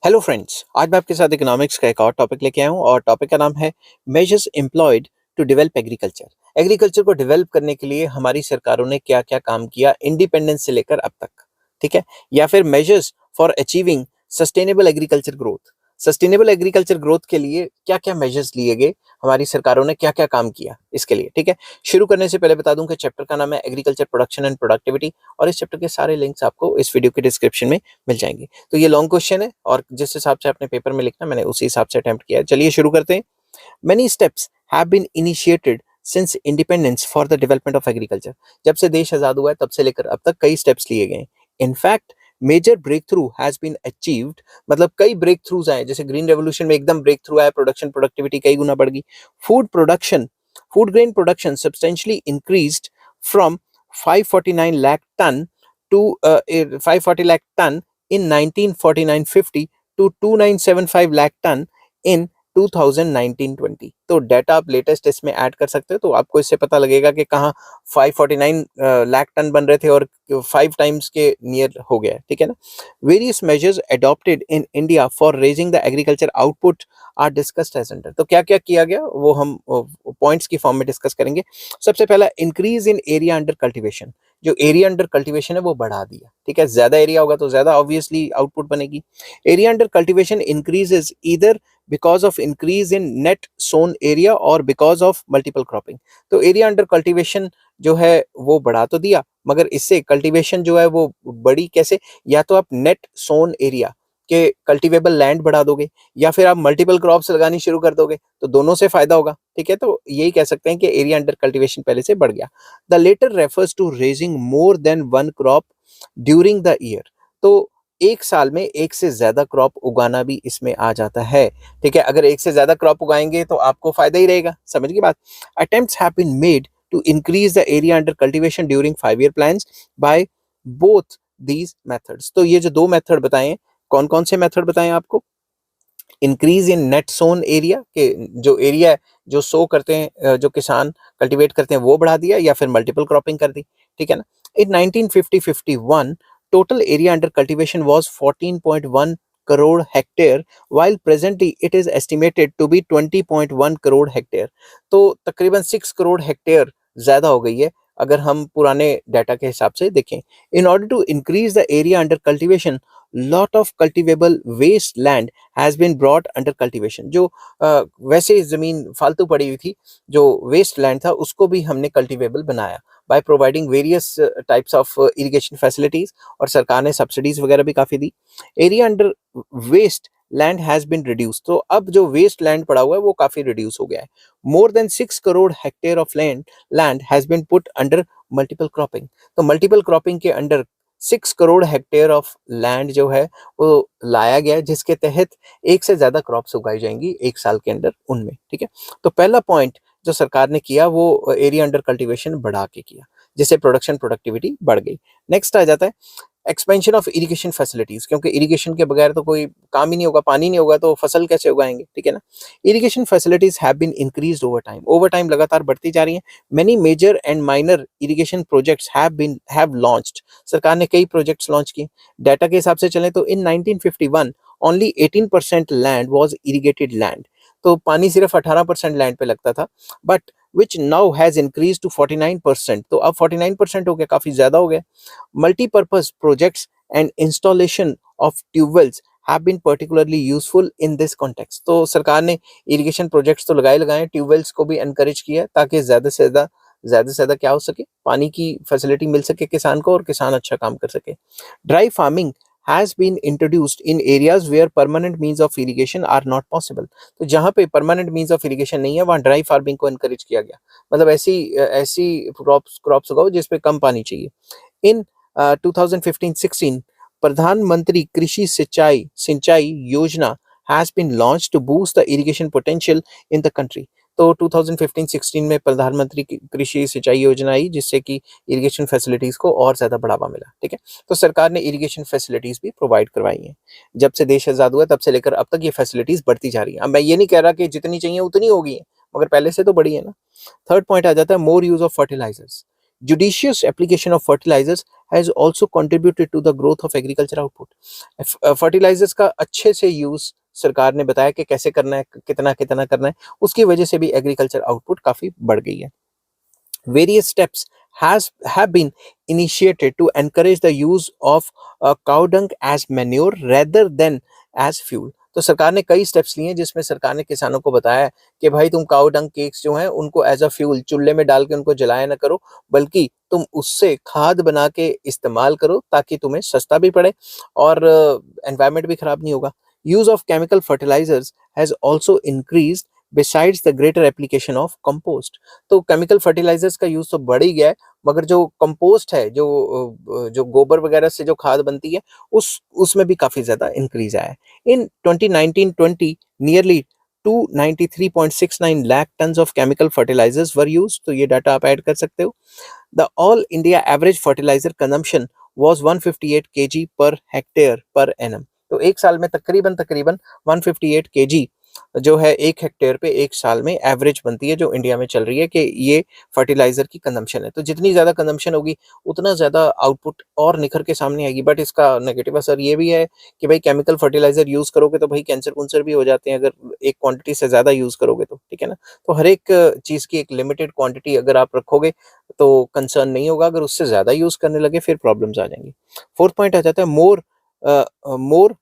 Hello friends, आज मैं आपके साथ इकोनॉमिक्स का एक और टॉपिक लेके आया हूँ और टॉपिक का नाम है measures employed to develop agriculture. Agriculture को डेवलप करने के लिए हमारी सरकारों ने क्या क्या काम किया इंडिपेंडेंस से लेकर अब तक। ठीक है, या फिर measures for achieving sustainable agriculture growth. Sustainable agriculture growth के लिए क्या क्या मेजर्स लिए गए, हमारी सरकारों ने क्या क्या काम किया इसके लिए। ठीक है, शुरू करने से पहले बता दूं कि चैप्टर का नाम है एग्रीकल्चर प्रोडक्शन एंड प्रोडक्टिविटी और इस चैप्टर के सारे लिंक्स आपको इस वीडियो के डिस्क्रिप्शन में मिल जाएंगे। तो ये लॉन्ग क्वेश्चन है और जिस हिसाब से अपने पेपर में लिखना मैंने उसी हिसाब से अटेम्प्ट किया है। चलिए शुरू करते हैं। Many steps have been initiated since independence for the development of agriculture. जब से देश आजाद हुआ है तब से लेकर अब तक कई स्टेप्स लिए गए। In fact major breakthrough has been achieved, मतलब कई ब्रेक थ्रूज आए। जैसे ग्रीन रेवोल्यूशन में एकदम ब्रेक थ्रू आया, प्रोडक्शन प्रोडक्टिविटी कई गुना बढ़ गई। Food production, food grain production substantially increased from 549 lakh ton to 540 lakh ton in 1949-50 to 2975 lakh ton in 2019-20। तो डाटा आप लेटेस्ट इसमें ऐड कर सकते हो, तो आपको इससे पता लगेगा कि कहाँ 549 लाख टन बन रहे थे और 5 टाइम्स के नियर हो गया। ठीक है ना। Various measures adopted in India for raising the agriculture output are discussed as under. तो क्या क्या किया गया वो हम पॉइंट्स की फॉर्म में डिस्कस करेंगे। सबसे पहला, increase in area under cultivation. जो एरिया अंडर कल्टीवेशन है वो बढ़ा दिया। ठीक है, ज्यादा एरिया होगा तो ज्यादा ऑब्वियसली आउटपुट बनेगी। Area under cultivation increases either because of increase in net sown area और बिकॉज ऑफ मल्टीपल क्रॉपिंग। तो एरिया अंडर कल्टीवेशन जो है वो बढ़ा तो दिया, मगर इससे कल्टीवेशन जो है वो बड़ी कैसे? या तो आप नेट सोन एरिया के कल्टीवेबल लैंड बढ़ा दोगे या फिर आप मल्टीपल क्रॉप्स लगानी शुरू कर दोगे, तो दोनों से फायदा होगा। ठीक है, तो यही कह सकते हैं कि एरिया अंडर कल्टीवेशन पहले से बढ़ गया। The latter refers to raising more than one crop during the year. तो एक साल में एक से ज्यादा क्रॉप उगाना भी इसमें आ जाता है। ठीक है, अगर एक से ज्यादा क्रॉप उगाएंगे तो आपको फायदा ही रहेगा। समझ गई बात। Attempts have been made to increase the area under cultivation during 5 year plans by both these methods. तो ये जो दो मेथड बताए, कौन कौन से मेथड बताएं आपको? Increase in net sown area के जो एरिया है जो सो करते हैं, जो किसान कल्टीवेट करते हैं वो बढ़ा दिया, या फिर मल्टीपल क्रॉपिंग कर दी। ठीक है ना। इन 1950-51 total area under cultivation was 14.1 crore hectare, while presently it is estimated to be 20.1 crore hectare. तो तकरीबन 6 करोड़ हेक्टेयर ज्यादा हो गई है अगर हम पुराने डाटा के हिसाब से देखें। In order to increase the area under cultivation, lot of cultivable waste land has been brought under cultivation. जो वैसे जमीन फालतू पड़ी हुई थी, जो वेस्ट लैंड था, उसको भी हमने कल्टीवेबल बनाया by providing various types of irrigation facilities, और सरकार ने सब्सिडीज वगैरह भी काफी दी। Area under waste land has been reduce. तो अब जो वेस्ट लैंड पड़ा हुआ है वो काफी रिड्यूस हो गया है। More than 6 crore hectare of land has been put under multiple cropping. तो मल्टीपल क्रॉपिंग के अंडर 6 करोड़ हेक्टेयर ऑफ लैंड जो है वो लाया गया है, जिसके तहत एक से ज्यादा क्रॉप्स उगाई जाएंगी एक साल के अंदर उनमें। ठीक है, तो पहला पॉइंट जो सरकार ने किया वो एरिया अंडर कल्टीवेशन बढ़ा के किया, जिससे प्रोडक्शन प्रोडक्टिविटी बढ़ गई। नेक्स्ट आ जाता है एक्सपेंशन ऑफ इरिगेशन फैसिलिटीज, क्योंकि इरिगेशन के बगैर तो कोई काम ही नहीं होगा, पानी नहीं होगा तो फसल कैसे उगाएंगे। ठीक है ना। Irrigation facilities have been increased over time लगातार बढ़ती जा रही हैं। Many major and minor irrigation projects have launched. सरकार ने कई प्रोजेक्ट्स लॉन्च किए। डाटा के हिसाब से चलें तो in 1951 only 18% land was irrigated land. तो पानी सिर्फ 18% लैंड पे लगता था, but which now has increase to 49%। तो अब 49% हो गया, काफी ज्यादा हो गया। Multi-purpose projects and installation of tube wells have been particularly useful in this context। तो सरकार ने इरिगेशन प्रोजेक्ट्स तो लगाए, ट्यूबवेल्स को भी एनकरेज किया ताकि ज्यादा से ज्यादा क्या हो सके, पानी की फैसिलिटी मिल सके किसान को और किसान अच्छा काम कर सके। Dry farming has been introduced in areas where permanent means of irrigation are not possible। तो जहाँ पे permanent means of irrigation नहीं है वहाँ ड्राई फार्मिंग को एनकरेज किया गया। मतलब ऐसी ऐसी क्रॉप्स उगाओ जिसपे कम पानी चाहिए। इन 2015-16 प्रधानमंत्री कृषि Sinchai Sinchai Yojana has been launched to boost the irrigation potential in the country. तो 2015-16 में प्रधानमंत्री कृषि सिंचाई योजना आई, जिससे कि इरिगेशन फैसिलिटीज को और ज्यादा बढ़ावा मिला। ठीक है, तो सरकार ने इरिगेशन फैसिलिटीज भी प्रोवाइड करवाई हैं। जब से देश आजाद हुआ तब से लेकर अब तक ये फैसिलिटीज बढ़ती जा रही हैं। अब मैं ये नहीं कह रहा कि जितनी चाहिए उतनी होगी, मगर पहले से तो बढ़ी है ना। थर्ड पॉइंट आ जाता है more use of fertilisers. Judicious application of fertilizers has also contributed to the growth of agriculture output. Fertilizers का अच्छे से यूज सरकार ने बताया कि कैसे करना है, कितना कितना करना है, उसकी वजह से भी एग्रीकल्चर आउटपुट काफी बढ़ गई है. Various steps has have been initiated to encourage the use of cow dung as manure rather than as fuel. तो सरकार ने कई स्टेप्स लिए हैं जिसमें सरकार ने किसानों को बताया कि भाई तुम काउ डंग केक्स जो हैं उनको एज अ फ्यूल चूल्हे में डाल के उनको जलाया ना करो, बल्कि तुम उससे खाद बना के इस्तेमाल करो ताकि तुम्हें सस्ता भी पड़े और एनवायरनमेंट भी खराब नहीं होगा. Use of chemical fertilizers has also increased besides the greater application of compost. तो केमिकल फर्टिलाइजर्स का यूज तो बढ़ ही गया है, मगर जो कंपोस्ट है, जो गोबर वगैरह से जो खाद बनती है, उसमें भी काफी ज्यादा इंक्रीज आया है. In 2019-20 nearly 293.69 lakh tons of chemical fertilizers were used. तो ये डाटा आप ऐड कर सकते हो. The all India average fertilizer consumption was 158 KG per hectare per annum. तो एक साल में तकरीबन तकरीबन 158 केजी जो है एक हेक्टेयर पे एक साल में एवरेज बनती है, जो इंडिया में चल रही है कि ये फर्टिलाइजर की कंजम्पशन है. तो जितनी ज्यादा कंजम्पशन होगी उतना ज्यादा आउटपुट और निखर के सामने आएगी. बट इसका नेगेटिव असर ये भी है कि भाई केमिकल फर्टिलाइजर यूज करोगे तो भाई कैंसर कुंसर भी हो जाते हैं अगर एक क्वांटिटी से ज्यादा यूज करोगे तो, ठीक है ना. तो हर एक चीज की एक लिमिटेड क्वांटिटी अगर आप रखोगे तो कंसर्न नहीं होगा, अगर उससे ज्यादा यूज करने लगे फिर प्रॉब्लम्स आ जाएंगी. फोर्थ पॉइंट आ जाता है मोर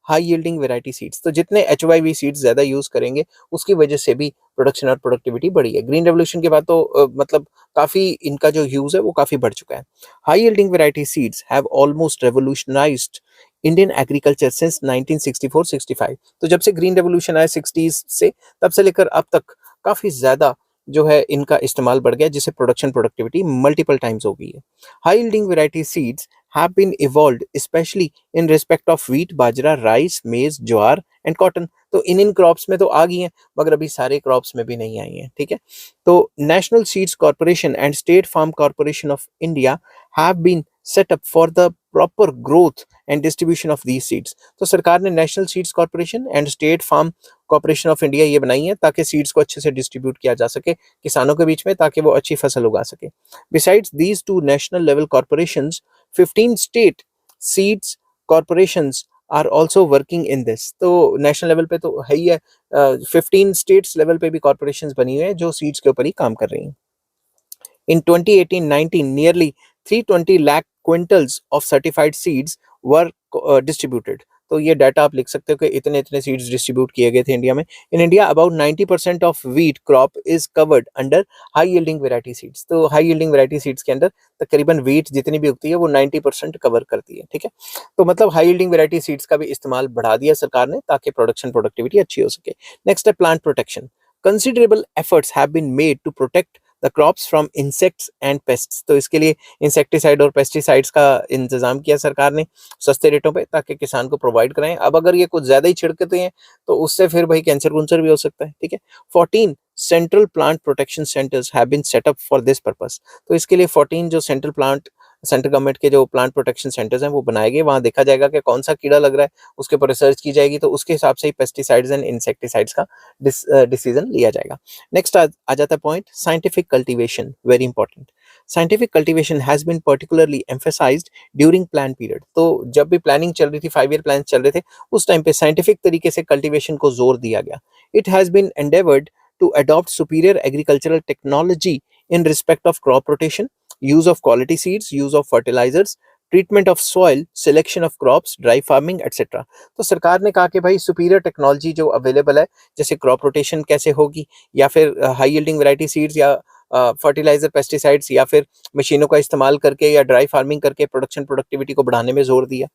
हाई यील्डिंग वेराइटी सीड्स. तो जितने HYV सीड्स ज्यादा यूज करेंगे उसकी वजह से भी प्रोडक्शन और प्रोडक्टिविटी बढ़ी है. ग्रीन रेवोल्यूशन के बाद तो मतलब काफी इनका जो यूज है वो काफी बढ़ चुका है. High yielding variety seeds have almost revolutionised Indian agriculture since 1964-65. तो जब से ग्रीन रेवोल्यूशन आया 60s से, तब से लेकर अब तक काफी ज्यादा जो है इनका इस्तेमाल बढ़ गया, जिससे प्रोडक्शन प्रोडक्टिविटी मल्टीपल टाइम्स हो गई है. High yielding variety seeds have been evolved especially in respect of wheat, bajra, rice, मेज, ज्वार एंड कॉटन. तो इन क्रॉप्स में तो आ गई हैं, मगर अभी सारे क्रॉप्स में भी नहीं आई हैं, ठीक है. तो National Seeds Corporation and State Farm Corporation of India have been set up for the proper growth and distribution of these seeds. तो सरकार ने National Seeds Corporation and State Farm Corporation of India ये बनाई है ताकि seeds को अच्छे से डिस्ट्रीब्यूट किया जा सके किसानों के बीच में, ताकि वो अच्छी फसल उगा सके. Besides these two national level corporations 15 state seeds corporations are also working in this. तो नेशनल लेवल पे तो है ही है, 15 स्टेट्स लेवल पे भी कॉर्पोरेशंस बनी हुई है जो सीड्स के ऊपर ही काम कर रही हैं. In 2018-19, nearly 320 lakh quintals of certified seeds were distributed. तो ये डाटा आप लिख सकते हो कि इतने इतने सीड्स डिस्ट्रीब्यूट किए गए थे इंडिया में. In India about 90% of wheat crop is covered under high yielding variety seeds. तो हाई यील्डिंग वेराइटी सीड्स के अंदर तकरीबन व्हीट जितनी भी उगती है वो 90% कवर करती है, ठीक है. तो मतलब हाई यील्डिंग वेराइटी सीड्स का भी इस्तेमाल बढ़ा दिया सरकार ने ताकि प्रोडक्शन प्रोडक्टिविटी अच्छी हो सके. नेक्स्ट है plant protection. Considerable efforts have been made to protect the crops from insects and pests. तो इसके लिए इंसेक्टिसाइड और पेस्टिसाइड्स का इंतजाम किया सरकार ने सस्ते रेटों पे, ताकि किसान को प्रोवाइड कराएं. अब अगर ये कुछ ज्यादा ही छिड़कते हैं तो उससे फिर भाई कैंसर कुंसर भी हो सकता है, ठीक है. 14 central plant protection centres have been set up for this purpose. तो इसके लिए 14 जो सेंट्रल गवर्नमेंट के जो प्लांट प्रोटेक्शन सेंटर्स हैं वो बनाए गए. वहां देखा जाएगा कि कौन सा कीड़ा लग रहा है, उसके ऊपर रिसर्च की जाएगी, तो उसके हिसाब से ही पेस्टिसाइड्स एंड इंसेक्टिसाइड्स का डिसीजन लिया जाएगा. नेक्स्ट आ जाता है point scientific cultivation. Very important. Scientific cultivation has been particularly emphasised during plan period. तो जब भी प्लानिंग चल रही थी, 5 ईयर प्लान चल रहे थे, उस टाइम पे साइंटिफिक तरीके से कल्टीवेशन को जोर दिया गया. It has been endeavoured to adopt superior agricultural technology in respect of crop rotation, use of quality seeds, use of fertilizers, treatment of soil, selection of crops, dry farming etcetera. तो सरकार ने कहा कि भाई सुपीरियर टेक्नोलॉजी जो available है, जैसे crop rotation कैसे होगी, या फिर हाई यील्डिंग वैरायटी सीड्स, या फर्टिलाइजर, पेस्टिसाइड्स, या फिर मशीनों का इस्तेमाल करके या ड्राई फार्मिंग करके प्रोडक्शन प्रोडक्टिविटी को बढ़ाने में जोर दिया.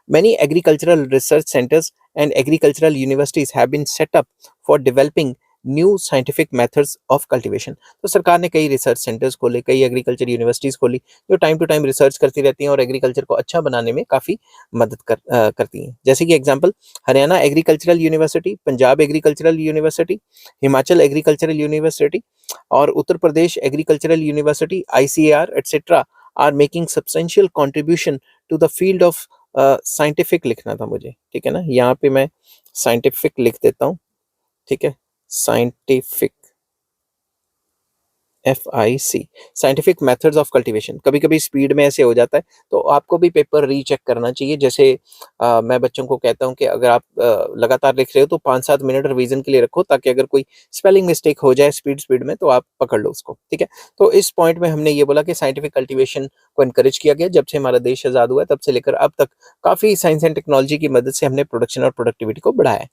Many agricultural research centers and agricultural universities have been set up for developing new scientific methods of cultivation. तो सरकार ने कई रिसर्च सेंटर्स खोले, कई एग्रीकल्चर यूनिवर्सिटीज खोली जो टाइम टू टाइम रिसर्च करती रहती हैं और एग्रीकल्चर को अच्छा बनाने में काफ़ी मदद करती हैं. जैसे कि example Haryana agricultural university, Punjab agricultural university, Himachal agricultural university और Uttar Pradesh agricultural university, ICAR et cetera are making substantial contribution to the field of scientific. लिखना था मुझे, ठीक है ना, यहाँ पे मैं साइंटिफिक लिख देता हूँ, ठीक है. Scientific FIC, scientific methods of cultivation. कभी कभी स्पीड में ऐसे हो जाता है, तो आपको भी पेपर रीचेक करना चाहिए। जैसे मैं बच्चों को कहता हूँ कि अगर आप लगातार लिख रहे हो तो 5-7 मिनट रिवीजन के लिए रखो, ताकि अगर कोई स्पेलिंग मिस्टेक हो जाए स्पीड स्पीड में तो आप पकड़ लो उसको, ठीक है। तो इस पॉइंट में हमने ये बोला कि साइंटिफिक कल्टीवेशन को इनकरेज किया गया। जब से हमारा देश आज़ाद हुआ है तब से लेकर अब तक काफ़ी साइंस एंड टेक्नोलॉजी की मदद से हमने प्रोडक्शन और प्रोडक्टिविटी को बढ़ाया है।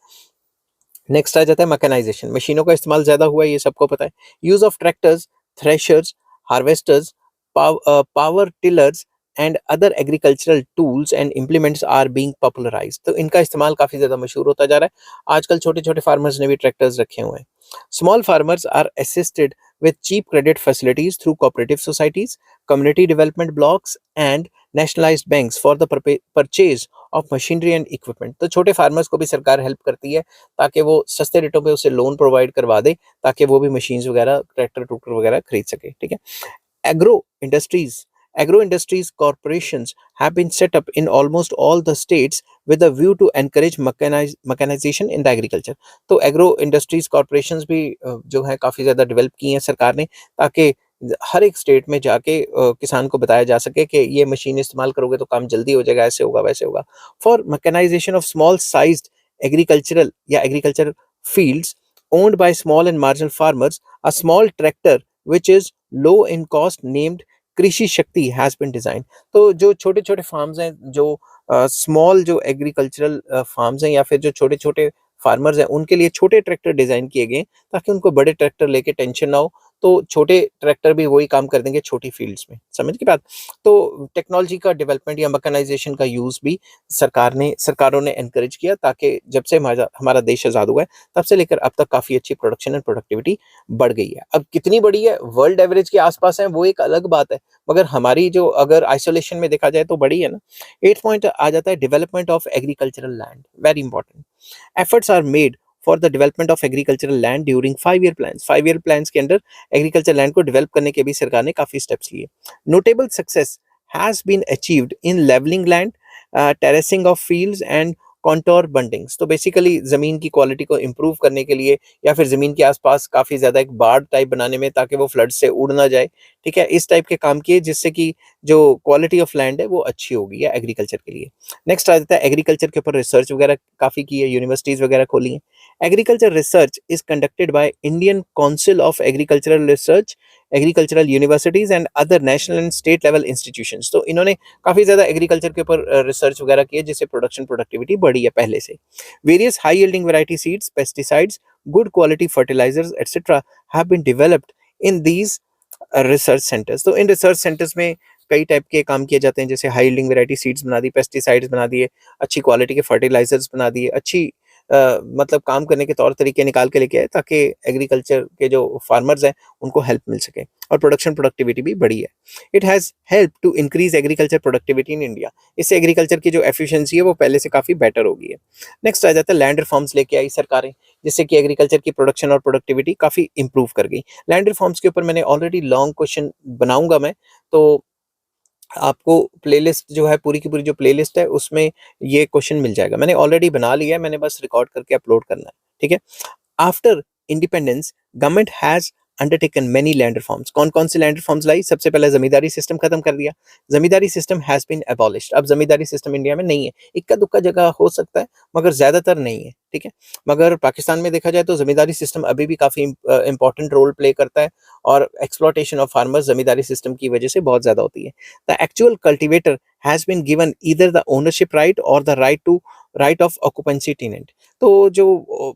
नेक्स्ट आ जाता है मैकेनाइजेशन। मशीनों का इस्तेमाल ज़्यादा हुआ है, ये सबको पता है। Use of tractors, threshers, harvesters, power tillers and other agricultural tools and implements are being popularised. तो इनका इस्तेमाल काफ़ी ज़्यादा मशहूर होता जा रहा है। आजकल छोटे-छोटे फार्मर्स ने भी ट्रैक्टर्स रखे हुए हैं। Small farmers are assisted with cheap credit facilities through cooperative societies, community development blocks, and nationalized banks for the purchase of machinery and equipment। तो छोटे फार्मर्स को भी सरकार हेल्प करती है, ताकि वो सस्ते रेटों पे उसे लोन प्रोवाइड करवा दे, ताकि वो भी मशीन्स वगैरह, ट्रैक्टर टूक्टर वगैरह खरीद सके, ठीक है। Agro industries. Agro industries corporations have been set up in almost all the states with a view to encourage mechanization in the agriculture। तो एग्रो इंडस्ट्रीज कॉरपोरेशंस भी जो है काफ़ी ज़्यादा डेवलप की हैं सरकार ने, ताकि हर एक स्टेट में जाके किसान को बताया जा सके कि ये मशीन इस्तेमाल करोगे तो काम जल्दी हो जाएगा, ऐसे होगा वैसे होगा। For mechanisation of small sized agricultural या agriculture fields owned by small and marginal farmers, a small tractor which is low in cost named कृषि शक्ति हैज बीन डिजाइन। तो जो छोटे छोटे फार्म्स हैं, जो स्मॉल जो एग्रीकल्चरल फार्म्स हैं, या फिर जो छोटे छोटे फार्मर्स हैं, उनके लिए छोटे ट्रैक्टर डिजाइन किए गए ताकि उनको बड़े ट्रैक्टर लेके टेंशन ना हो। तो छोटे ट्रैक्टर भी वही काम कर देंगे छोटी फील्ड्स में, समझ की बात। तो टेक्नोलॉजी का डेवलपमेंट या मैकेनाइजेशन का यूज भी सरकारों ने एनकरेज किया, ताकि जब से हमारा हमारा देश आज़ाद हुआ है तब से लेकर अब तक काफ़ी अच्छी प्रोडक्शन एंड प्रोडक्टिविटी बढ़ गई है। अब कितनी बड़ी है, वर्ल्ड एवरेज के आसपास है, वो एक अलग बात है, मगर हमारी जो अगर आइसोलेशन में देखा जाए तो बड़ी है ना। 8th पॉइंट आ जाता है development of agricultural land, very important. Efforts are made for the development of agricultural land during 5 year plans. 5 year plans के अंदर एग्रीकल्चर लैंड को डेवलप करने के भी सरकार ने काफ़ी स्टेप्स लिए। Notable success has been achieved in levelling land, terracing of fields and contour bundings. तो बेसिकली ज़मीन की क्वालिटी को इम्प्रूव करने के लिए, या फिर ज़मीन के आसपास काफ़ी ज़्यादा एक बाड़ टाइप बनाने में, ताकि वो फ्लड से उड़ ना जाए, ठीक है। इस टाइप के काम किए जिससे कि जो क्वालिटी ऑफ लैंड है वो अच्छी होगी या एग्रीकल्चर के लिए। नेक्स्ट आ जाता है एग्रीकल्चर के ऊपर रिसर्च वगैरह काफ़ी की है, यूनिवर्सिटीज़ वगैरह खोली हैं। Agriculture research is conducted by Indian council of agricultural research, agricultural universities and other national and state level institutions. तो इन्होंने काफ़ी ज़्यादा एग्रीकल्चर के ऊपर रिसर्च वगैरह की है, जिससे प्रोडक्शन प्रोडक्टिविटी बढ़ी है पहले से। Various high yielding variety seeds, pesticides, good quality fertilizers etcetera have been developed in these research centres. तो इन रिसर्च सेंटर्स में कई टाइप के काम किए जाते हैं, जैसे हाई यील्डिंग वैरायटी सीड्स बना दी, पेस्टिसाइड्स बना दिए, अच्छी क्वालिटी के फर्टिलाइजर्स बना दिए, अच्छी मतलब काम करने के तौर तरीके निकाल के लेके आए, ताकि एग्रीकल्चर के जो फार्मर्स हैं उनको हेल्प मिल सके और प्रोडक्शन प्रोडक्टिविटी भी बढ़ी है। It has help to increase agriculture productivity in India. इससे एग्रीकल्चर की जो एफिशिएंसी है वो पहले से काफ़ी बेटर हो गई है। नेक्स्ट आ जाता है लैंड रिफॉर्म्स लेके आई सरकारें, जिससे कि एग्रीकल्चर की प्रोडक्शन और प्रोडक्टिविटी काफ़ी इंप्रूव कर गई। लैंड रिफॉर्म्स के ऊपर मैंने ऑलरेडी लॉन्ग क्वेश्चन बनाऊंगा मैं, तो आपको प्लेलिस्ट जो है, पूरी की पूरी जो प्लेलिस्ट है उसमें ये क्वेश्चन मिल जाएगा। मैंने ऑलरेडी बना लिया है, मैंने बस रिकॉर्ड करके अपलोड करना है, ठीक है। After independence government has undertaken many land reforms. कौन कौन सी लैंड रिफॉर्म्स लाई? सबसे पहले जमींदारी सिस्टम खत्म कर दिया। जमींदारी सिस्टम हैज बीन एबॉलिश्ड। अब जमींदारी सिस्टम इंडिया में नहीं है, इक्का दुक्का जगह हो सकता है मगर ज्यादातर नहीं है, ठीक है। मगर पाकिस्तान में देखा जाए तो जमींदारी सिस्टम अभी भी काफी इंपॉर्टेंट रोल प्ले करता है, और exploitation of farmers zamindari system की वजह से बहुत ज्यादा होती है। The actual cultivator has been given either the ownership right और the right of occupancy tenant. तो जो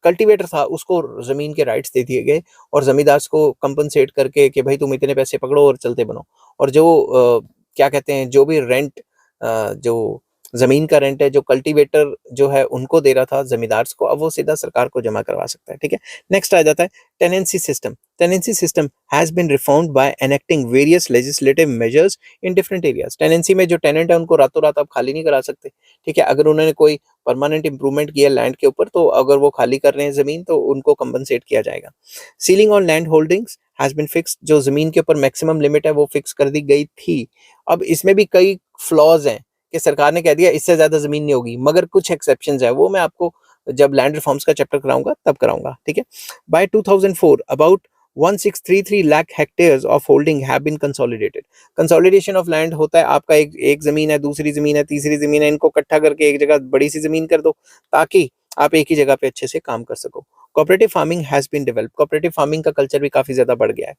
कल्टीवेटर था उसको जमीन के राइट्स दे दिए गए, और जमींदार को कंपनसेट करके कि भाई तुम इतने पैसे पकड़ो और चलते बनो। और जो क्या कहते हैं, जो भी रेंट, जो जमीन का रेंट है, जो कल्टीवेटर जो है उनको दे रहा था जमींदार को, अब वो सीधा सरकार को जमा करवा सकता है, ठीक है। नेक्स्ट आ जाता है tenancy system. Tenancy system has been reformed by enacting various legislative measures in different areas. Tenancy में जो टेनेंट है उनको रातों रात आप खाली नहीं करा सकते, ठीक है। अगर उन्होंने कोई परमानेंट इंप्रूवमेंट किया लैंड के ऊपर, तो अगर वो खाली कर रहे हैं जमीन तो उनको कंपनसेट किया जाएगा। Ceiling on land holdings has been fixed. जो जमीन के ऊपर मैक्सिमम लिमिट है वो फिक्स कर दी गई थी। अब इसमें भी कई फ्लॉज हैं कि सरकार ने कह दिया इससे ज्यादा जमीन नहीं होगी, मगर कुछ एक्सेप्शंस है, वो मैं आपको जब लैंड रिफॉर्म्स का चैप्टर कराऊंगा तब कराऊंगा, ठीक है। By 2004 about 1633 lakh hectares of holding have been consolidated. Consolidation of land होता है आपका एक एक जमीन है, दूसरी जमीन है, तीसरी जमीन है, इनको इकट्ठा करके एक जगह बड़ी सी जमीन कर दो ताकि आप एक ही जगह पे अच्छे से काम कर सको। Cooperative farming has been developed, cooperative farming का कल्चर भी काफी ज्यादा बढ़ गया है।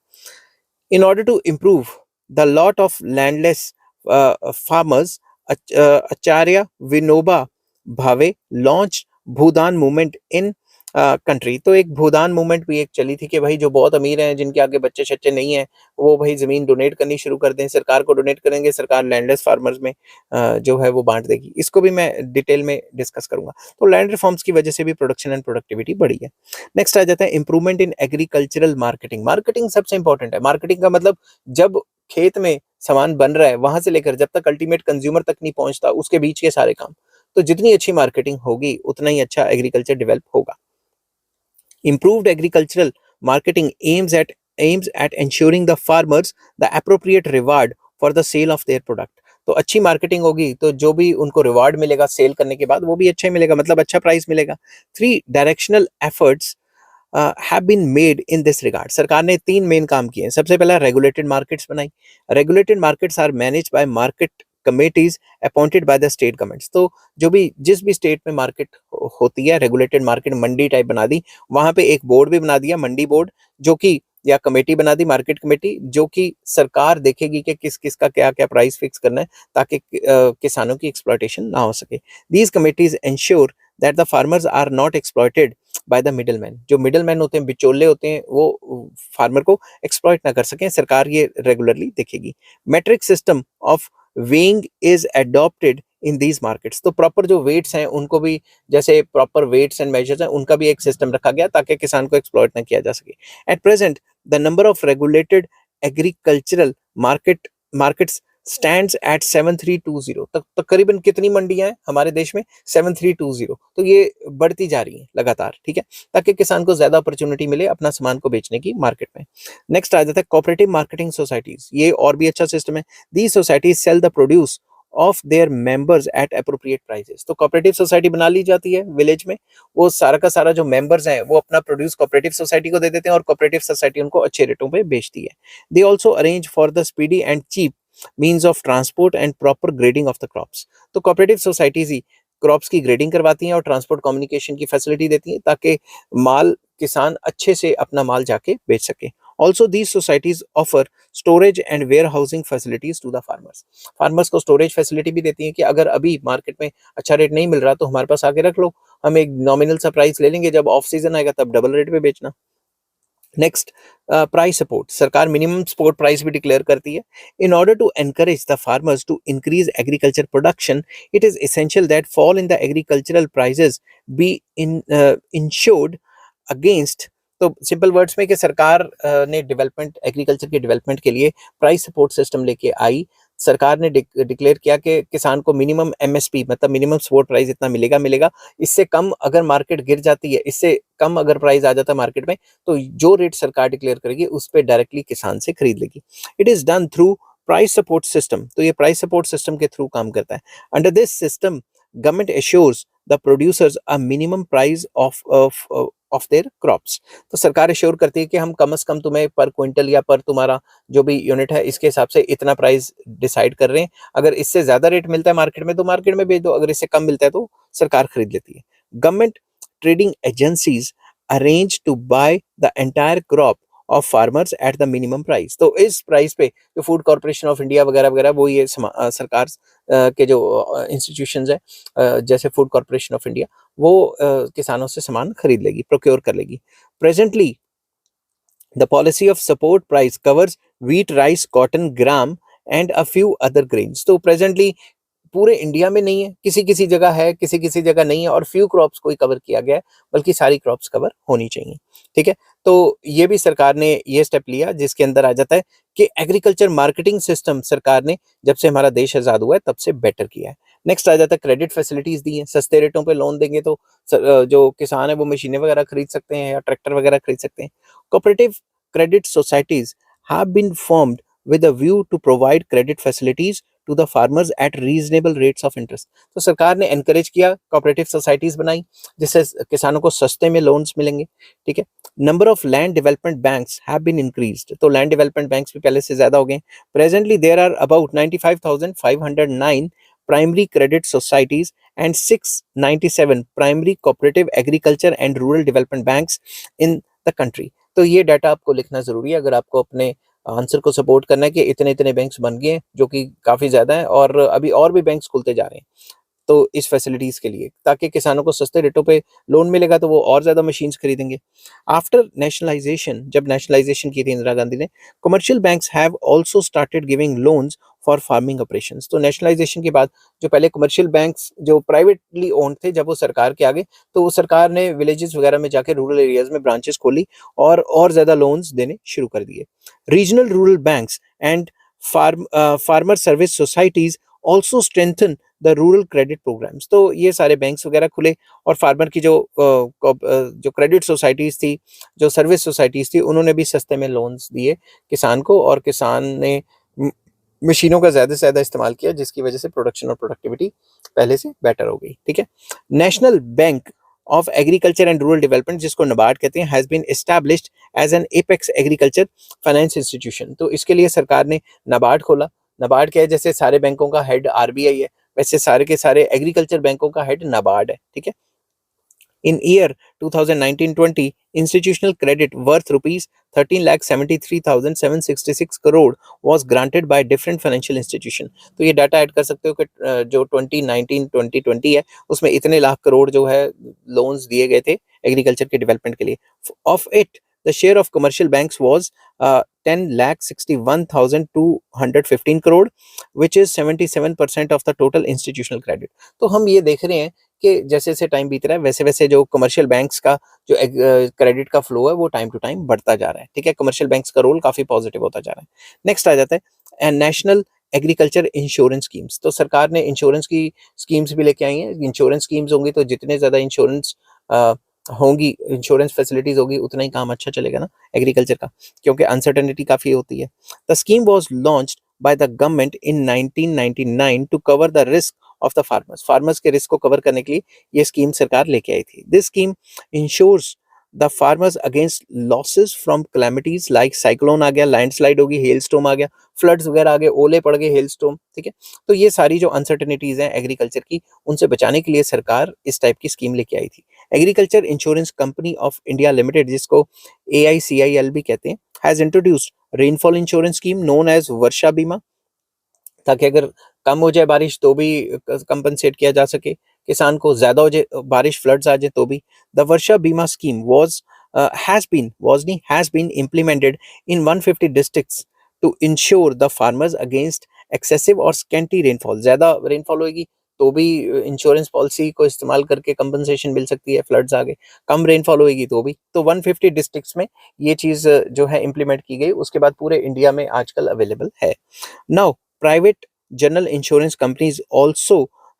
In order to improve the lot of landless farmers, Acharya Vinoba Bhave launched Bhoodan movement in country. तो एक भूदान मूवमेंट भी एक चली थी कि भाई जो बहुत अमीर हैं, जिनके आगे बच्चे शच्चे नहीं हैं, वो भाई जमीन डोनेट करनी शुरू कर दें, सरकार को डोनेट करेंगे, सरकार लैंडलेस फार्मर्स में जो है वो बांट देगी। इसको भी मैं डिटेल में डिस्कस करूंगा। तो लैंड रिफॉर्म्स की वजह से भी प्रोडक्शन एंड प्रोडक्टिविटी बढ़ी है। नेक्स्ट आ जाता है improvement in agricultural marketing. Marketing सबसे इंपॉर्टेंट है। मार्केटिंग का मतलब जब खेत में सामान बन रहा है वहां से लेकर जब तक अल्टीमेट कंज्यूमर तक नहीं पहुंचता, उसके बीच के सारे काम। तो जितनी अच्छी मार्केटिंग होगी उतना ही अच्छा एग्रीकल्चर डेवलप होगा। Improved agricultural marketing aims at ensuring the farmers the appropriate reward for the sale of their product। तो अच्छी मार्केटिंग होगी तो जो भी उनको रिवार्ड मिलेगा सेल करने के बाद वो भी अच्छा ही मिलेगा, मतलब अच्छा प्राइस मिलेगा। 3 directional efforts have been made in this regard. सरकार ने 3 मेन काम किए हैं। सबसे पहला रेगुलेटेड मार्केट्स बनाई। Regulated markets are managed by market committees appointed by the state governments. तो जो भी जिस भी स्टेट में मार्केट होती है, रेगुलेटेड मार्केट मंडी टाइप बना दी, वहां पे एक बोर्ड भी बना दिया, मंडी बोर्ड, जो कि या कमेटी बना दी, मार्केट कमेटी, जो कि सरकार देखेगी कि किस किस का क्या क्या प्राइस फिक्स करना है ताकि किसानों की एक्सप्लॉयटेशन ना हो सके। These committees ensure that the farmers are not exploited by the middle man. जो मिडल मैन होते हैं, बिचौले होते हैं, वो फार्मर को एक्सप्लॉयट ना कर सकें, सरकार ये रेगुलरली देखेगी। Metric system of weighing is adopted in these markets. तो प्रॉपर जो वेट्स हैं उनको भी, जैसे प्रॉपर वेट्स एंड मेजर्स हैं, उनका भी एक सिस्टम रखा गया ताकि किसान को एक्सप्लॉयट ना किया जा सके। At present the number of regulated agricultural markets stands eight 7320। तक तकरीबन कितनी मंडियां हैं हमारे देश में? 7320। तो ये बढ़ती जा रही है लगातार, ठीक है, ताकि किसान को ज्यादा अपॉर्चुनिटी मिले अपना सामान को बेचने की मार्केट में। नेक्स्ट आ जाता है कोऑपरेटिव मार्केटिंग सोसाइटीज। ये और भी अच्छा सिस्टम है। The societies sell the produce of their members at appropriate prices. तो कोऑपरेटिव सोसाइटी बना ली जाती है विलेज में, वो सारा का सारा जो मेंबर्स हैं वो अपना प्रोड्यूस कोऑपरेटिव सोसाइटी को दे देते हैं और कोऑपरेटिव सोसाइटी उनको अच्छे रेटों पे बेचती है। They also arrange for the speedy and cheap means of transport and proper grading of the crops. तो कोऑपरेटिव सोसाइटीज ही क्रॉप्स की ग्रेडिंग करवाती हैं और ट्रांसपोर्ट कम्युनिकेशन की फैसिलिटी देती हैं ताकि माल किसान अच्छे से अपना माल जाके बेच सके। Also these societies offer storage and warehousing facilities to the farmers. Farmers को स्टोरेज फैसिलिटी भी देती है कि अगर अभी मार्केट में अच्छा रेट नहीं मिल रहा तो हमारे पास आके रख लो, हम एक नॉमिनल सा प्राइस ले लेंगे, जब ऑफ सीजन आएगा तब डबल रेट पे बेचना। Next, price support. सरकार मिनिमम सपोर्ट प्राइस भी डिक्लेयर करती है। In order to encourage the farmers to increase agriculture production, it is essential that fall in the agricultural prices be insured against. तो simple words में कि सरकार ने development, agriculture के डेवलपमेंट के लिए प्राइस सपोर्ट सिस्टम लेके आई। सरकार ने डिक्लेयर किया कि किसान को मिनिमम एमएसपी मतलब मिनिमम सपोर्ट प्राइस इतना मिलेगा। इससे कम अगर मार्केट गिर जाती है, इससे कम अगर प्राइस आ जाता है मार्केट में, तो जो रेट सरकार डिक्लेयर करेगी उस पर डायरेक्टली किसान से खरीद लेगी। It is done through price support system. तो ये प्राइस सपोर्ट सिस्टम के थ्रू काम करता है। Under this system government assures the producers a minimum price of their crops. तो सरकार एश्योर करती है कि हम कम से कम तुम्हें पर क्विंटल या पर तुम्हारा जो भी यूनिट है इसके हिसाब से इतना प्राइस डिसाइड कर रहे हैं। अगर इससे ज्यादा रेट मिलता है मार्केट में तो मार्केट में बेच दो, अगर इससे कम मिलता है तो सरकार खरीद लेती है। Government trading agencies arrange to buy the entire crop of farmers at the minimum price. तो इस प्राइस पे जो फूड कॉर्पोरेशन ऑफ इंडिया वगैरह वगैरह, वो ये सरकार के जो इंस्टीट्यूशंस है जैसे फूड कॉर्पोरेशन ऑफ इंडिया, वो किसानों से सामान खरीद लेगी, प्रोक्योर कर लेगी। Presently the policy of support price covers wheat, rice, cotton, gram and a few other grains. तो प्रेजेंटली पूरे इंडिया में नहीं है, किसी किसी जगह है, किसी किसी जगह नहीं है, और फ्यू क्रॉप्स को ही कवर किया गया है, बल्कि सारी क्रॉप्स कवर होनी चाहिए, ठीक है। तो ये भी सरकार ने ये स्टेप लिया जिसके अंदर आ जाता है कि एग्रीकल्चर मार्केटिंग सिस्टम सरकार ने जब से हमारा देश आजाद हुआ है तब से बेटर किया है। नेक्स्ट आ जाता है क्रेडिट फैसिलिटीज दी हैं। सस्ते रेटों पे लोन देंगे तो जो किसान है वो मशीनें वगैरह खरीद सकते हैं या ट्रैक्टर वगैरह खरीद सकते हैं। Cooperative credit societies have been formed with a view to provide credit facilities to the farmers at reasonable rates of interest. तो सरकार ने एनकरेज किया, कोऑपरेटिव सोसाइटीज बनाई जिससे किसानों को सस्ते में लोन्स मिलेंगे। ठीक है। Number of land development banks have been increased, तो लैंड डेवलपमेंट बैंक्स भी पहले से ज्यादा हो गए। Presently there are about 95,509 primary credit societies and 697 primary cooperative agriculture and rural development banks in the country. तो ये डाटा आपको लिखना जरूरी है अगर आपको अपने आंसर को सपोर्ट करना है कि इतने इतने बैंक्स बन गए हैं, जो कि काफी ज्यादा है और अभी और भी बैंक्स खुलते जा रहे हैं तो इस फैसिलिटीज के लिए, ताकि किसानों को सस्ते रेटों पे लोन मिलेगा तो वो और ज्यादा मशीन्स खरीदेंगे। आफ्टर नेशनलाइजेशन, जब नेशनलाइजेशन की थी इंदिरा गांधी ने, commercial banks have also started giving loans for farming operations. तो नेशनलाइजेशन के बाद जो पहले कमर्शियल बैंक्स जो प्राइवेटली ओन्ड थे, जब वो सरकार के आगे, तो वो सरकार ने विलेजेस वगैरह में जाके रूरल एरियाज में ब्रांचेस खोली और ज्यादा लोन्स देने शुरू कर दिए। Regional rural banks and farmer service societies also strengthen the rural credit programmes. तो ये सारे बैंक्स वगैरह खुले और फार्मर की जो क्रेडिट सोसाइटीज थी, जो सर्विस सोसाइटीज थी, उन्होंने भी सस्ते में लोन्स दिए किसान को, और किसान ने मशीनों का ज्यादा से ज्यादा इस्तेमाल किया, जिसकी वजह से प्रोडक्शन और प्रोडक्टिविटी पहले से बेटर हो गई। ठीक है। National Bank of Agriculture and rural Development, जिसको नबार्ड कहते हैं, has been established as an apex agriculture finance institution. तो इसके लिए सरकार ने नबार्ड खोला। नबार्ड क्या है, जैसे सारे बैंकों का हेड आरबीआई है, वैसे सारे के सारे एग्रीकल्चर बैंकों का हेड नबार्ड है। ठीक है। In year 2019-20, institutional credit worth rupees 13,73,766 crore was granted by different financial institution। तो ये डाटा ऐड कर सकते हो कि जो 2019-2020 है उसमें इतने लाख करोड़ जो है लोन्स दिए गए थे एग्रीकल्चर के डेवलपमेंट के लिए। Of it the share of commercial banks was 10,61,215 crore, which is 77% of the total institutional credit। तो हम ये देख रहे हैं कि जैसे जैसे टाइम बीत रहा है वैसे वैसे जो कमर्शियल बैंक्स का जो क्रेडिट का फ्लो है वो टाइम टू टाइम बढ़ता जा रहा है। ठीक है। कमर्शियल बैंक्स का रोल काफी पॉजिटिव होता जा रहा है। नेक्स्ट आ जाता है नेशनल एग्रीकल्चर इंश्योरेंस स्कीम्स। तो सरकार ने इंश्योरेंस की स्कीम्स भी लेके आई हैं। इंश्योरेंस स्कीम्स होंगी तो जितने ज्यादा इंश्योरेंस होंगी, इंश्योरेंस फैसिलिटीज होगी, उतना ही काम अच्छा चलेगा ना एग्रीकल्चर का, क्योंकि अनसर्टेनिटी काफी होती है। The scheme was launched by the government in 1999 to cover the risk of the farmers. Farmers के रिस्क को कवर करने के लिए ये स्कीम सरकार लेके आई थी। This scheme insures the farmers against losses from calamities like cyclone आ गया, लैंडस्लाइड होगी, हेलस्टॉर्म आ गया, फ्लड्स वगैरह आ गए, ओले पड़ गए, हेलस्टॉर्म। ठीक है। तो ये सारी जो अनसर्टेनिटीज हैं एग्रीकल्चर की, उनसे बचाने के लिए सरकार इस टाइप की स्कीम लेके आई थी। Agriculture insurance company of India limited, जिसको AICIL भी कहते हैं, has introduced rainfall insurance scheme known as Varsha Bima, ताकि अगर कम हो जाए बारिश तो भी कंपनसेट किया जा सके किसान को, ज्यादा हो जाए बारिश, फ्लड्स आ जाए तो भी। द वर्षा बीमा scheme has been implemented in 150 districts to ensure the farmers against excessive और scanty rainfall। ज्यादा रेनफॉल होगी तो भी इंश्योरेंस पॉलिसी को इस्तेमाल करके कंपनसेशन मिल सकती है, फ्लड्स आ गए। कम रेनफॉल होगी तो भी। तो 150 डिस्ट्रिक्ट्स में ये चीज जो है इंप्लीमेंट की गई, उसके बाद पूरे इंडिया में आजकल अवेलेबल है। Now private general insurance companies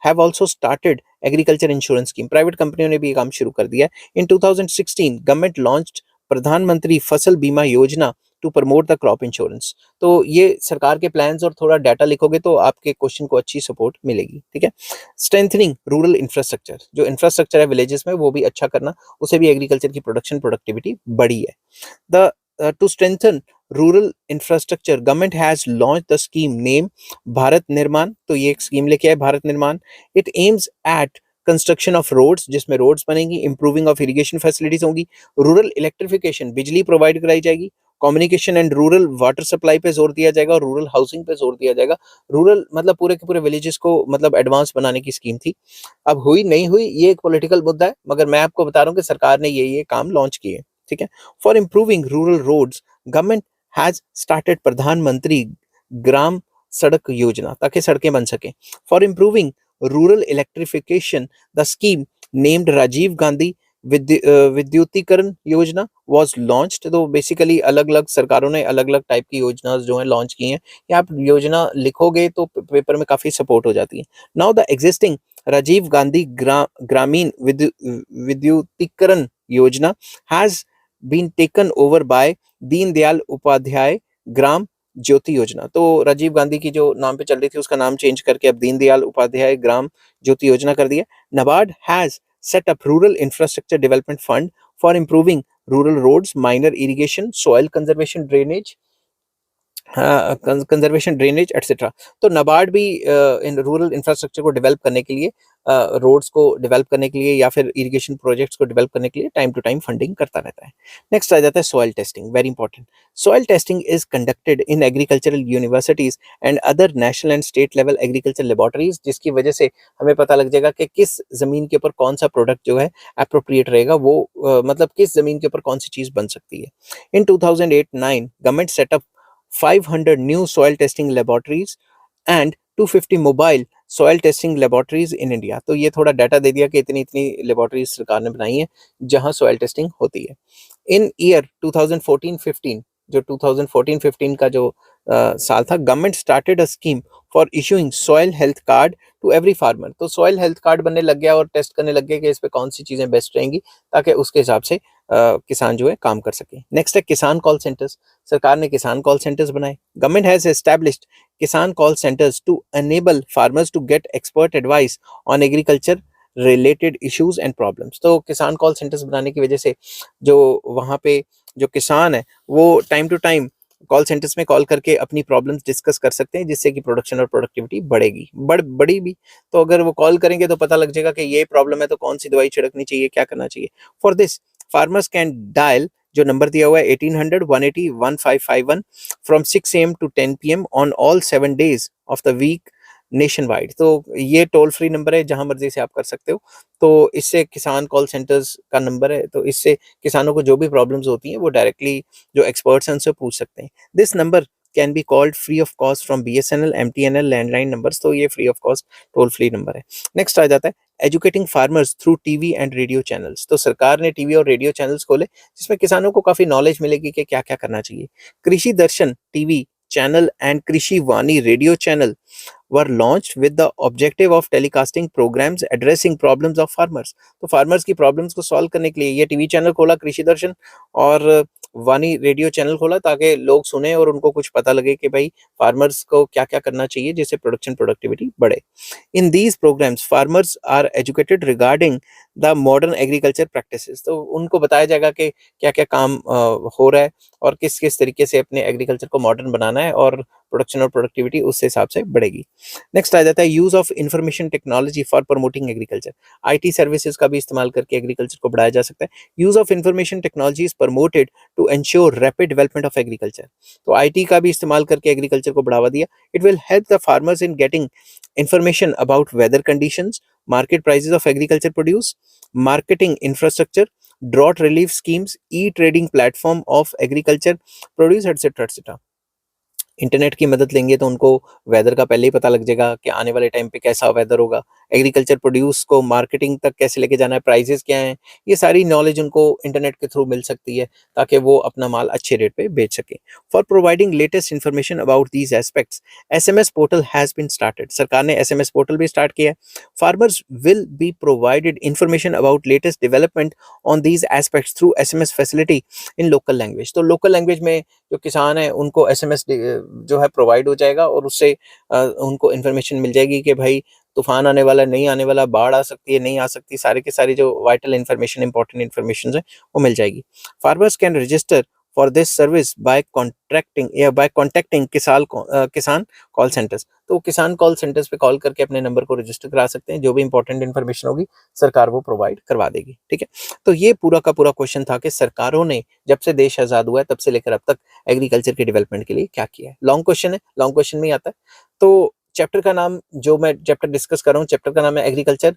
have also started agriculture insurance scheme। Private कंपनियों ने भी ये काम शुरू कर दिया। इन 2016 गवर्नमेंट लॉन्च्ड प्रधानमंत्री Fasal Bima Yojana to promote the crop insurance. तो ये सरकार के प्लान्स, और थोड़ा डाटा लिखोगे तो आपके क्वेश्चन को अच्छी सपोर्ट मिलेगी। ठीक है। स्ट्रेंथनिंग रूरल इंफ्रास्ट्रक्चर, जो इंफ्रास्ट्रक्चर है विलेजेस में वो भी अच्छा करना, उसे भी एग्रीकल्चर की प्रोडक्शन प्रोडक्टिविटी बढ़ी है। The to strengthen rural infrastructure, government has launched the scheme name Bharat Nirman. तो ये एक स्कीम लेके आए Bharat Nirman. It aims at construction of roads, जिसमें रोड्स बनेंगी, इंप्रूविंग ऑफ इरिगेशन फैसिलिटीज होंगी, रूरल इलेक्ट्रिफिकेशन, बिजली प्रोवाइड कराई जाएगी, communication and rural water supply पे जोर दिया जाएगा और रूरल हाउसिंग पे जोर दिया जाएगा। रूरल मतलब पूरे के पूरे विलेजेस को मतलब एडवांस बनाने की स्कीम थी। अब हुई नहीं हुई ये एक पॉलिटिकल मुद्दा है, मगर मैं आपको बता रहा हूँ कि सरकार ने ये काम लॉन्च किए। ठीक है। For improving rural roads government has started Pradhan Mantri Gram Sadak Yojana, ताकि सड़कें बन सके। For improving rural electrification the scheme named Rajiv Gandhi Vidyutikaran Yojana was launched. तो बेसिकली अलग अलग सरकारों ने अलग अलग टाइप की योजना जो है लॉन्च की हैं। ये आप योजना लिखोगे तो पेपर में काफी सपोर्ट हो जाती है। Now the existing Rajiv Gandhi Gramin Vidyutikaran Yojana has been taken over by Deen Dayal Upadhyay Gram Jyoti Yojana, तो राजीव गांधी की जो नाम पे चल रही थी उसका नाम चेंज करके अब दीनदयाल उपाध्याय ग्राम ज्योति योजना कर दिया। NABARD has set up rural infrastructure development fund for improving rural roads, minor irrigation, soil conservation, drainage, conservation, drainage etcetera. तो नाबार्ड भी इन रूरल इंफ्रास्ट्रक्चर को डेवलप करने के लिए, रोड्स को डेवलप करने के लिए या फिर इरिगेशन प्रोजेक्ट्स को डेवलप करने के लिए टाइम टू टाइम फंडिंग करता रहता है। नेक्स्ट आ जाता है soil testing, very important. Soil testing is conducted in agricultural universities and other national and state level agriculture laboratories, जिसकी वजह से हमें पता लग जाएगा कि किस जमीन के ऊपर कौन सा प्रोडक्ट जो है अप्रोप्रिएट रहेगा, वो मतलब किस जमीन के ऊपर कौन सी चीज बन सकती है। इन 2008-9 government setup 500 new soil testing laboratories and 250 mobile soil testing laboratories in India। तो ये थोड़ा डाटा दे दिया कि इतनी इतनी लेबोरेटरीज सरकार ने बनाई है जहां सॉइल टेस्टिंग होती है। इन ईयर 2014-15, जो 2014-15 का जो साल था, government started a scheme for issuing soil health card to every farmer. तो सॉइल हेल्थ कार्ड बनने लग गया और टेस्ट करने लग गया कि इस पे कौन सी चीजें बेस्ट रहेंगी ताकि उसके हिसाब से किसान जो है काम कर सके। नेक्स्ट है किसान कॉल सेंटर्स। सरकार ने किसान कॉल सेंटर्स बनाए। Government has established Kisan call centres to enable farmers to get expert advice on agriculture related issues and problems. तो किसान कॉल सेंटर्स बनाने की वजह से जो वहाँ पे जो किसान है वो time to time call centres में कॉल करके अपनी प्रॉब्लम्स डिस्कस कर सकते हैं, जिससे कि प्रोडक्शन और प्रोडक्टिविटी बढ़ेगी, बड़ी भी। तो अगर वो कॉल करेंगे तो पता लग जाएगा कि ये प्रॉब्लम है तो कौन सी दवाई छिड़कनी चाहिए, क्या करना चाहिए। For this farmers can dial, जो नंबर दिया हुआ है 1800-180-1551 from 6 AM to 10 PM on all 7 days of the week nationwide. तो ये टोल फ्री नंबर है, जहां मर्जी से आप कर सकते हो। तो इससे किसान कॉल सेंटर्स का नंबर है, तो इससे किसानों को जो भी प्रॉब्लम्स होती हैं वो डायरेक्टली जो एक्सपर्ट्स हैं उनसे पूछ सकते हैं। This number can be called free of cost from BSNL, MTNL landline numbers. तो ये free of cost toll free number है। नेक्स्ट आ जाता है educating farmers through TV and radio channels. तो सरकार ने टीवी और रेडियो चैनल्स खोले जिसमें किसानों को काफी नॉलेज मिलेगी कि क्या क्या करना चाहिए। कृषि दर्शन TV channel and Krishi Vani radio channel were launched with the objective of telecasting programs addressing problems of farmers। तो फार्मर्स की प्रॉब्लम्स को सॉल्व करने के लिए ये टीवी चैनल खोला कृषि दर्शन और वानी रेडियो चैनल खोला, ताकि लोग सुने और उनको कुछ पता लगे कि भाई फार्मर्स को क्या क्या करना चाहिए जिससे प्रोडक्शन प्रोडक्टिविटी बढ़े। In these programmes farmers are educated regarding the modern agriculture practices. तो उनको बताया जाएगा कि क्या क्या काम हो रहा है और किस किस तरीके से अपने एग्रीकल्चर को मॉडर्न बनाना है और प्रोडक्शन और प्रोडक्टिविटी उस हिसाब से बढ़ेगी। नेक्स्ट आ जाता है use of information technology for promoting agriculture. IT services का भी इस्तेमाल करके एग्रीकल्चर को बढ़ाया जा सकता है। Use of information technology is promoted to ensure rapid development of agriculture. तो आईटी का भी इस्तेमाल करके एग्रीकल्चर को बढ़ावा दिया। It will help the farmers in getting information about weather conditions, market prices of agriculture produce, marketing infrastructure, drought relief schemes, e trading platform of agriculture produce etcetera etcetera. Internet की मदद लेंगे तो उनको weather का पहले ही पता लग जाएगा कि आने वाले टाइम पे कैसा वेदर होगा, एग्रीकल्चर प्रोड्यूस को मार्केटिंग तक कैसे लेके जाना है, प्राइसेस क्या हैं, ये सारी नॉलेज उनको इंटरनेट के थ्रू मिल सकती है ताकि वो अपना माल अच्छे रेट पे बेच सकें। For providing latest information about these aspects SMS portal has been started. सरकार ने SMS पोर्टल भी स्टार्ट किया है। Farmers will be provided information about latest development on these aspects through SMS facility in local language. तो local language में जो किसान है उनको SMS जो है प्रोवाइड हो जाएगा और उससे उनको इन्फॉर्मेशन मिल जाएगी कि भाई तूफान आने वाला, नहीं आने वाला, बाढ़ आ सकती है, नहीं आ सकती, सारे के सारे जो वाइटल इन्फॉर्मेशन, इंपॉर्टेंट इन्फॉर्मेशन है वो मिल जाएगी। Farmers can register for this service by contacting किसान कॉल सेंटर्स। तो किसान कॉल सेंटर्स पे कॉल करके अपने नंबर को रजिस्टर करा सकते हैं। जो भी इंपॉर्टेंट इन्फॉर्मेशन होगी सरकार वो प्रोवाइड करवा देगी। ठीक है, तो ये पूरा का पूरा क्वेश्चन था कि सरकारों ने जब से देश आजाद हुआ है तब से लेकर अब तक एग्रीकल्चर के डेवलपमेंट के लिए क्या किया है। लॉन्ग क्वेश्चन है, लॉन्ग क्वेश्चन में ही आता है। तो चैप्टर का नाम, जो मैं चैप्टर डिस्कस कर रहा हूँ, चैप्टर का नाम है एग्रीकल्चर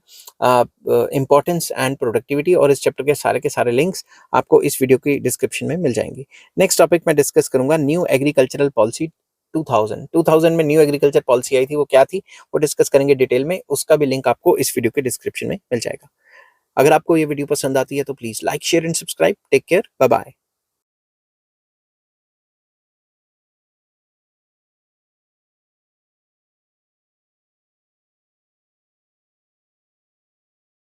इंपॉर्टेंस एंड प्रोडक्टिविटी, और इस चैप्टर के सारे लिंक्स आपको इस वीडियो की डिस्क्रिप्शन में मिल जाएंगे। नेक्स्ट टॉपिक मैं डिस्कस करूंगा न्यू एग्रीकल्चरल पॉलिसी 2000 में न्यू एग्रीकल्चर पॉलिसी आई थी, वो क्या थी वो डिस्कस करेंगे डिटेल में। उसका भी लिंक आपको इस वीडियो के डिस्क्रिप्शन में मिल जाएगा। अगर आपको ये वीडियो पसंद आती है तो please like, share and subscribe. Take care, bye bye.